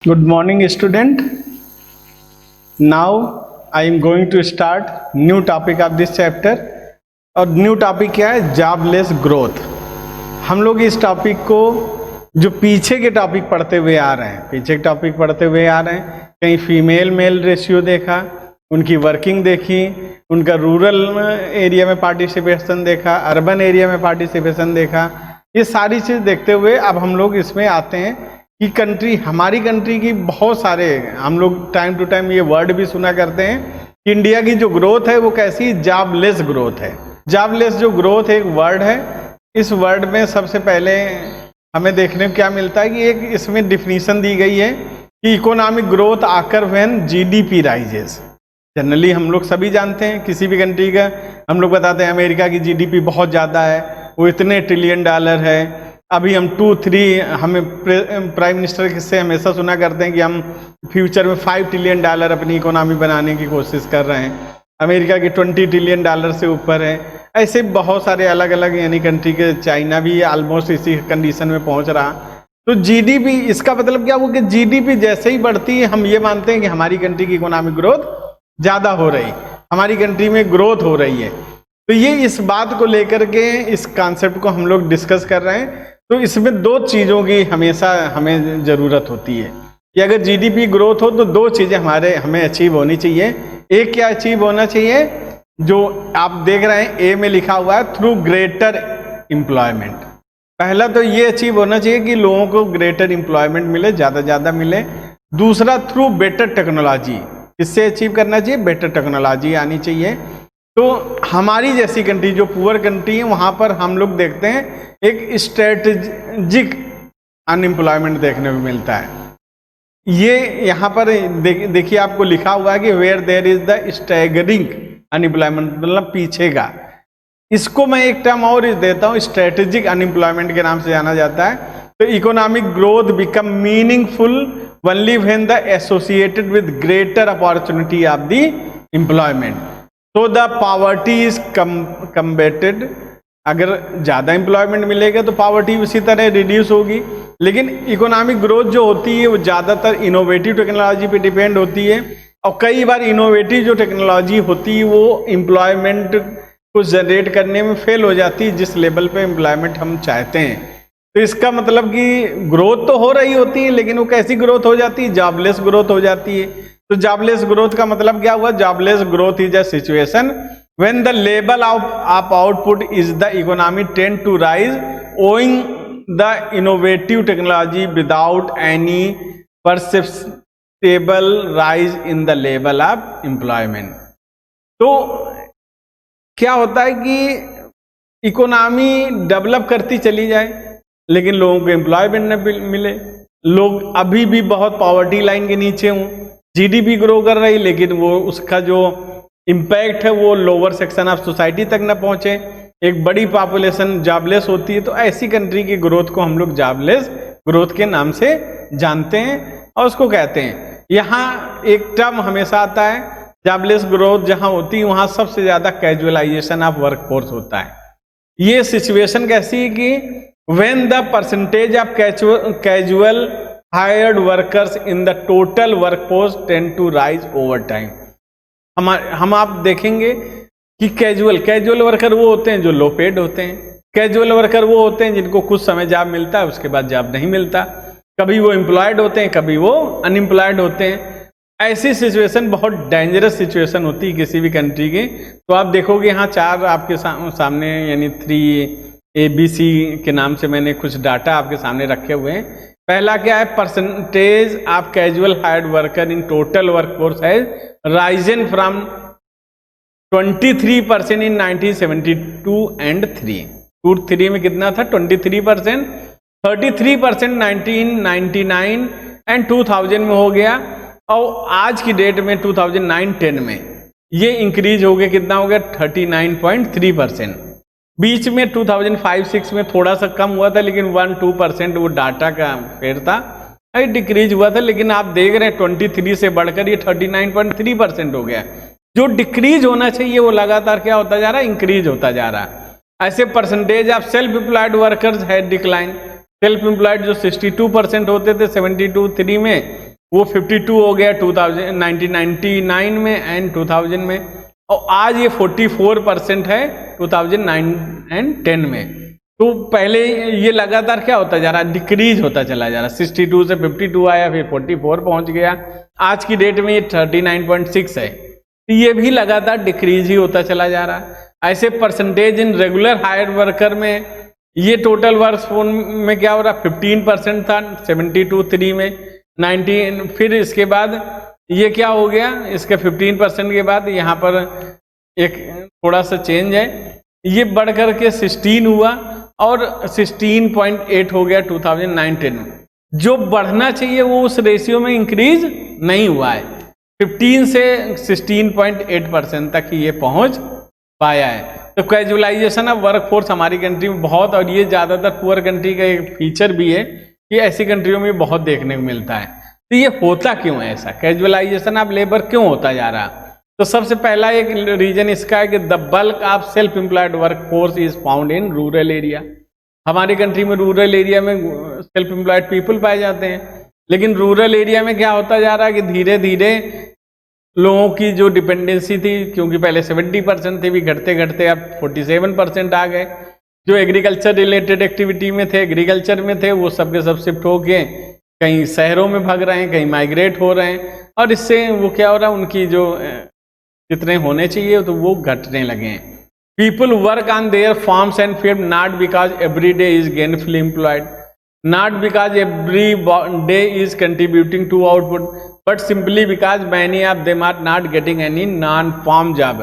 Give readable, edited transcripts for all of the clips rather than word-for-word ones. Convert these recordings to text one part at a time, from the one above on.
Good morning, student. Now I am going to start new topic of this chapter. और new topic क्या है? Jobless growth. हम लोग इस टॉपिक को जो पीछे के टॉपिक पढ़ते हुए आ रहे हैं, कहीं फीमेल मेल रेशियो देखा, उनकी वर्किंग देखी, उनका रूरल एरिया में पार्टिसिपेशन देखा, अर्बन एरिया में पार्टिसिपेशन देखा. ये सारी चीज़ देखते हुए अब हम लोग इसमें आते हैं कि हमारी कंट्री की बहुत सारे, हम लोग टाइम टू टाइम ये वर्ड भी सुना करते हैं कि इंडिया की जो ग्रोथ है वो कैसी जॉबलेस ग्रोथ है. जॉबलेस जो ग्रोथ एक वर्ड है, इस वर्ड में सबसे पहले हमें देखने को क्या मिलता है कि एक इसमें डिफिनीशन दी गई है कि इकोनॉमिक ग्रोथ आकर व्हेन जीडीपी राइजेस. जनरली हम लोग सभी जानते हैं, किसी भी कंट्री का हम लोग बताते हैं अमेरिका की जीडीपी बहुत ज़्यादा है, वो इतने ट्रिलियन डॉलर है. अभी हम 2-3 हमें प्राइम मिनिस्टर से हमेशा सुना करते हैं कि हम फ्यूचर में 5 ट्रिलियन डॉलर अपनी इकोनॉमी बनाने की कोशिश कर रहे हैं. अमेरिका की 20 ट्रिलियन डॉलर से ऊपर है. ऐसे बहुत सारे अलग अलग यानी कंट्री के, चाइना भी ऑलमोस्ट इसी कंडीशन में पहुंच रहा. तो जीडीपी, इसका मतलब क्या हुआ कि जीडीपी जैसे ही बढ़ती है हम ये मानते हैं कि हमारी कंट्री की इकोनॉमिक ग्रोथ ज़्यादा हो रही, हमारी कंट्री में ग्रोथ हो रही है. तो ये इस बात को लेकर के इस कॉन्सेप्ट को हम लोग डिस्कस कर रहे हैं. तो इसमें दो चीज़ों की हमेशा हमें ज़रूरत होती है कि अगर जीडीपी ग्रोथ हो तो दो चीज़ें हमें अचीव होनी चाहिए. एक क्या अचीव होना चाहिए, जो आप देख रहे हैं ए में लिखा हुआ है, थ्रू ग्रेटर एम्प्लॉयमेंट. पहला तो ये अचीव होना चाहिए कि लोगों को ग्रेटर एम्प्लॉयमेंट मिले, ज़्यादा मिले. दूसरा थ्रू बेटर टेक्नोलॉजी. इससे अचीव करना चाहिए, बेटर टेक्नोलॉजी आनी चाहिए. तो हमारी जैसी कंट्री जो पुअर कंट्री है वहाँ पर हम लोग देखते हैं एक स्ट्रेटेजिक अनएम्प्लॉयमेंट देखने को मिलता है. ये यहाँ पर देखिए आपको लिखा हुआ है कि where there is the staggering unemployment, मतलब पीछे का. इसको मैं एक टर्म और देता हूँ, स्ट्रेटेजिक अनएम्प्लॉयमेंट के नाम से जाना जाता है. तो economic growth become meaningful only when the associated with greater opportunity of the employment. तो द पॉवर्टी इज कम्बेटेड. अगर ज़्यादा एम्प्लॉयमेंट मिलेगा तो पॉवर्टी उसी तरह रिड्यूस होगी. लेकिन इकोनॉमिक ग्रोथ जो होती है वो ज़्यादातर इनोवेटिव टेक्नोलॉजी पे डिपेंड होती है. और कई बार इनोवेटिव जो टेक्नोलॉजी होती है वो एम्प्लॉयमेंट को जनरेट करने में फेल हो जाती है जिस लेवल पे एम्प्लॉयमेंट हम चाहते हैं. तो इसका मतलब कि ग्रोथ तो हो रही होती है, लेकिन वो कैसी ग्रोथ हो जाती है? जॉबलेस ग्रोथ हो जाती है. तो जॉबलेस ग्रोथ का मतलब क्या हुआ? Jobless growth is a situation when the level of output is the economy tend to rise owing the innovative technology without any perceptible rise in the level of employment. तो क्या होता है कि economy develop करती चली जाए लेकिन लोगों को एम्प्लॉयमेंट न मिले, लोग अभी भी बहुत पॉवर्टी लाइन के नीचे हों. जीडीपी ग्रो कर रही लेकिन वो उसका जो इम्पैक्ट है वो लोअर सेक्शन ऑफ सोसाइटी तक न पहुंचे. एक बड़ी पॉपुलेशन जॉबलेस होती है. तो ऐसी कंट्री की ग्रोथ को हम लोग जॉबलेस ग्रोथ के नाम से जानते हैं और उसको कहते हैं. यहाँ एक टर्म हमेशा आता है, जॉबलेस ग्रोथ जहाँ होती है वहाँ सबसे ज़्यादा कैजुअलाइजेशन ऑफ वर्कफोर्स होता है. ये सिचुएशन कैसी है कि when the percentage of casual hired workers in the total workforce tend to rise over time. हम आप देखेंगे कि कैजुअल वर्कर वो होते हैं जो लो पेड होते हैं. कैजुअल वर्कर वो होते हैं जिनको कुछ समय जॉब मिलता है, उसके बाद जॉब नहीं मिलता. कभी वो एम्प्लॉयड होते हैं, कभी वो अनएम्प्लॉयड होते हैं. ऐसी सिचुएशन बहुत डेंजरस सिचुएशन होती है किसी भी कंट्री की. तो आप देखोगे यहाँ 4 आपके सामने यानी 3ABC के नाम से मैंने कुछ डाटा आपके सामने रखे हुए हैं. पहला क्या है? Percentage of casual hired worker in total workforce है राइजन फ्रॉम 23% इन 1972 एंड 3 में कितना था? 23%. 33% 1999 एंड 2000 में हो गया. और आज की डेट में 2009-10 में ये इंक्रीज हो गया, कितना हो गया? 39.3%. बीच में 2005-6 में थोड़ा सा कम हुआ था लेकिन 1-2% वो डाटा का फेर था, डिक्रीज हुआ था. लेकिन आप देख रहे हैं 23 से बढ़कर ये 39.3% हो गया. जो डिक्रीज होना चाहिए वो लगातार क्या होता जा रहा है? इंक्रीज होता जा रहा है. ऐसे percentage of self employed workers है डिक्लाइन. सेल्फ एम्प्लॉयड जो 62% होते थे 72-3 में, वो 52 हो गया 1999 में एंड 2000 में, और आज ये 44% है 2009 एंड 10 में। तो पहले ये लगातार क्या होता जा रहा है, डिक्रीज होता चला जा रहा है। 62 से 52 आया, फिर 44 पहुंच गया, आज की डेट में ये 39.6 है। तो ये भी लगातार डिक्रीज ही होता चला जा रहा है। ऐसे percentage in regular hire worker में ये टोटल वर्कफोर्स में क्या हो रहा है, 15% था 72 में 19, फिर इसके बाद ये क्या हो गया, इसके 15% के बाद यहाँ पर एक थोड़ा सा चेंज है, ये बढ़ करके 16 हुआ और 16.8 हो गया 2019 में। जो बढ़ना चाहिए वो उस रेशियो में इंक्रीज नहीं हुआ है, 15 से 16.8% तक ही ये पहुंच पाया है। तो कैजुअलाइजेशन ऑफ वर्कफोर्स हमारी कंट्री में बहुत, और ये ज़्यादातर पुअर कंट्री का एक फीचर भी है कि ऐसी कंट्रियों में बहुत देखने को मिलता है। तो ये होता क्यों है ऐसा, कैजुअलाइजेशन ऑफ लेबर क्यों होता जा रहा? तो सबसे पहला एक रीजन इसका है कि the bulk of self employed workforce is found in rural area. हमारी कंट्री में रूरल एरिया में सेल्फ एम्प्लॉयड पीपल पाए जाते हैं, लेकिन रूरल एरिया में क्या होता जा रहा है कि धीरे धीरे लोगों की जो डिपेंडेंसी थी, क्योंकि पहले 70% थी, भी घटते घटते अब 47% आ गए। जो एग्रीकल्चर रिलेटेड एक्टिविटी में थे, एग्रीकल्चर में थे, वो सब के सब शिफ्ट होके कहीं शहरों में भाग रहे हैं, कहीं माइग्रेट हो रहे हैं, और इससे वो क्या हो रहा है, उनकी जो जितने होने चाहिए तो वो घटने लगे हैं। People work on their farms and field not because every day is gainfully employed, not because every day is contributing to output, but simply because many of them are not getting any non-farm job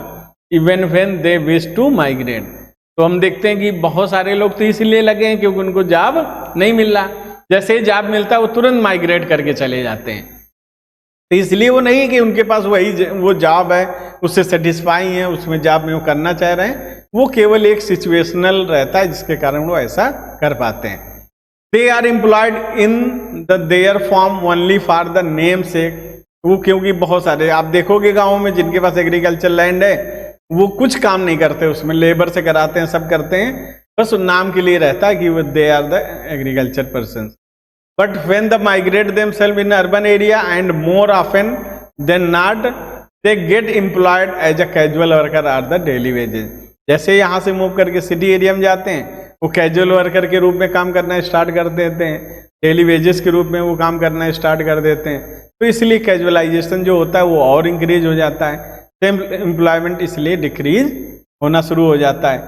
even when they wish to migrate। तो हम देखते हैं कि बहुत सारे लोग तो इसलिए लगे हैं क्योंकि उनको जॉब नहीं मिल रहा, जैसे ही जॉब मिलता है वो तुरंत माइग्रेट करके चले जाते हैं। तो इसलिए वो नहीं है कि उनके पास वो जॉब है, उससे सेटिस्फाई है, उसमें जॉब में वो करना चाह रहे हैं, वो केवल एक सिचुएशनल रहता है जिसके कारण वो ऐसा कर पाते हैं। They are employed in their farm only for the name sake। वो क्योंकि बहुत सारे आप देखोगे गाँव में जिनके पास एग्रीकल्चर लैंड है, वो कुछ काम नहीं करते, उसमें लेबर से कराते हैं, सब करते हैं, बस नाम के लिए रहता है कि वो they are the agriculture person. But when the migrate themselves in urban area and more often than not they get employed as a casual worker are the daily wages. जैसे यहाँ से मूव करके सिटी एरिया में जाते हैं, वो casual worker के रूप में काम करना स्टार्ट कर देते हैं, डेली वेजेस के रूप में वो काम करना स्टार्ट कर देते हैं। तो इसलिए कैजुअलाइजेशन जो होता है वो और इंक्रीज हो जाता है, सेम एम्प्लॉयमेंट इसलिए डिक्रीज होना शुरू हो जाता है।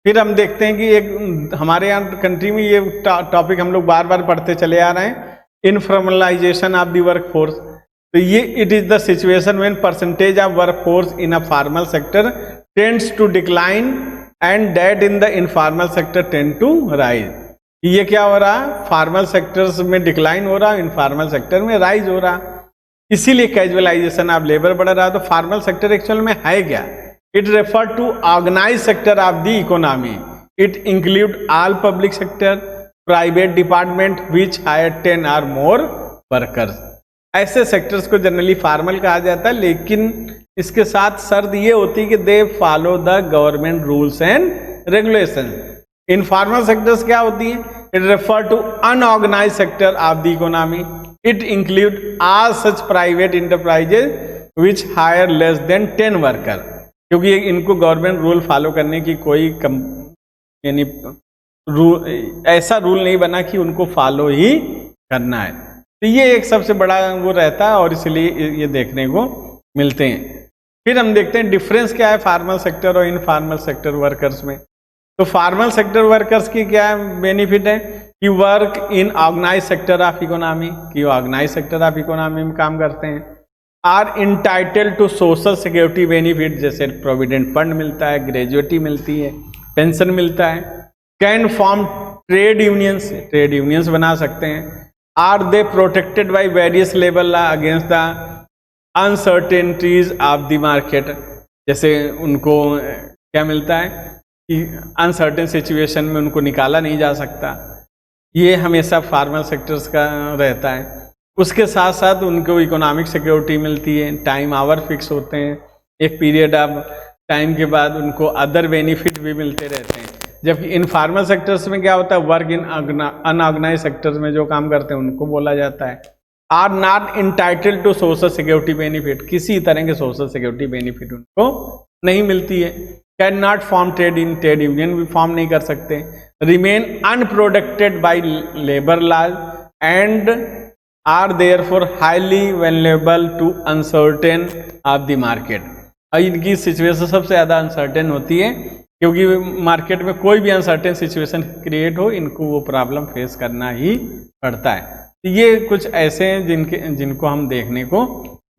फिर हम देखते हैं कि एक हमारे यहाँ कंट्री में ये टॉपिक हम लोग बार बार पढ़ते चले आ रहे हैं, informalisation of the work force. तो ये it is the situation when percentage of work force in a formal sector tends to decline and that in the informal sector tend to rise. ये क्या हो रहा है, फॉर्मल सेक्टर्स में decline हो रहा है, इनफॉर्मल सेक्टर में राइज हो रहा है, इसीलिए कैजुअलाइजेशन ऑफ लेबर बढ़ रहा है। तो फॉर्मल सेक्टर एक्चुअल में है क्या, it refer to organise sector of the economy, it include all public sector, private department which hire 10 और मोर वर्कर्स। ऐसे सेक्टर्स को जनरली फॉर्मल कहा जाता है, लेकिन इसके साथ शर्त ये होती है कि they follow the government rules and regulation. Informal sectors क्या होती है, it refer to unorganise sector of the economy, it include all such private enterprises which hire less than 10 worker. क्योंकि इनको गवर्नमेंट रूल फॉलो करने की कोई यानी ऐसा रूल नहीं बना कि उनको फॉलो ही करना है। तो ये एक सबसे बड़ा वो रहता है और इसलिए ये देखने को मिलते हैं। फिर हम देखते हैं डिफरेंस क्या है फॉर्मल सेक्टर और इनफॉर्मल सेक्टर वर्कर्स में। तो फॉर्मल सेक्टर वर्कर्स की क्या बेनिफिट है कि work in organise sector of economy, कि ऑर्गेनाइज सेक्टर ऑफ इकोनॉमी में काम करते हैं, are entitled to social security benefit, जैसे प्रोविडेंट फंड मिलता है, ग्रेजुएटी मिलती है, पेंशन मिलता है, can form trade unions, trade unions बना सकते हैं, are they protected by various labour law against the uncertainties of the market. जैसे उनको क्या मिलता है कि अनसर्टेन सिचुएशन में उनको निकाला नहीं जा सकता, ये हमेशा फॉर्मल सेक्टर्स का रहता है। उसके साथ साथ उनको इकोनॉमिक सिक्योरिटी मिलती है, टाइम आवर फिक्स होते हैं, एक पीरियड ऑफ टाइम के बाद उनको अदर बेनिफिट भी मिलते रहते हैं। जबकि इनफॉर्मल सेक्टर्स में क्या होता है, वर्क इन अनऑर्गेनाइज सेक्टर्स में जो काम करते हैं उनको बोला जाता है are not entitled to social security benefit, किसी तरह के सोशल सिक्योरिटी बेनिफिट उनको नहीं मिलती है। Can not form trade in, trade union भी फॉर्म नहीं कर सकते। Remain unprotected by labour laws and are therefore highly valuable to uncertain of the market. और इनकी सिचुएशन सबसे ज़्यादा अनसर्टेन होती है, क्योंकि मार्केट में कोई भी अनसर्टेन सिचुएशन क्रिएट हो, इनको वो प्रॉब्लम फेस करना ही पड़ता है। तो ये कुछ ऐसे हैं जिनको हम देखने को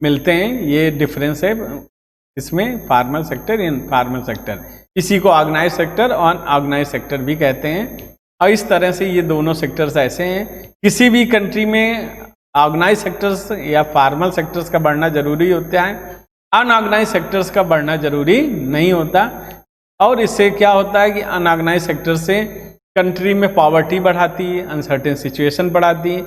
मिलते हैं। ये डिफरेंस है इसमें फॉर्मल सेक्टर, इनफॉर्मल सेक्टर। इसी को ऑर्गेनाइज सेक्टर और अनऑर्गेनाइज सेक्टर भी कहते हैं। और इस तरह से ये दोनों सेक्टर्स ऐसे हैं, किसी भी कंट्री में ऑर्गेनाइज सेक्टर्स या फॉर्मल सेक्टर्स का बढ़ना जरूरी होता है, अनऑर्गेनाइज सेक्टर्स का बढ़ना जरूरी नहीं होता। और इससे क्या होता है कि अनऑर्गेनाइज सेक्टर से कंट्री में पॉवर्टी बढ़ाती है, अनसर्टेन सिचुएशन बढ़ाती है,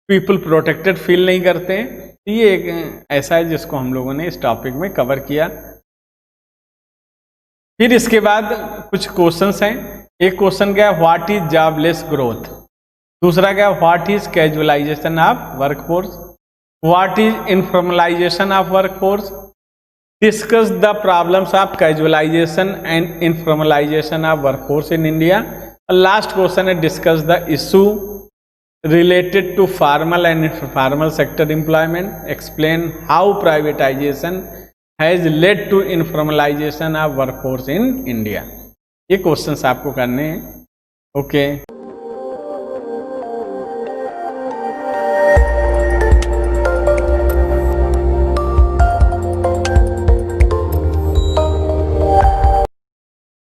पीपल प्रोटेक्टेड फील नहीं करते हैं। ये एक ऐसा है जिसको हम लोगों ने इस टॉपिक में कवर किया। फिर इसके बाद कुछ क्वेश्चंस हैं। एक क्वेश्चन क्या है, व्हाट इज जॉबलेस ग्रोथ। दूसरा क्या है, what is casualisation of workforce. What is informalisation of workforce. Discuss the problems of casualisation and informalisation of workforce in India. Last question है, discuss the issue related to formal and informal sector employment. Explain how privatization has led to informalization of workforce in India. ये questions आपको करने हैं। Okay.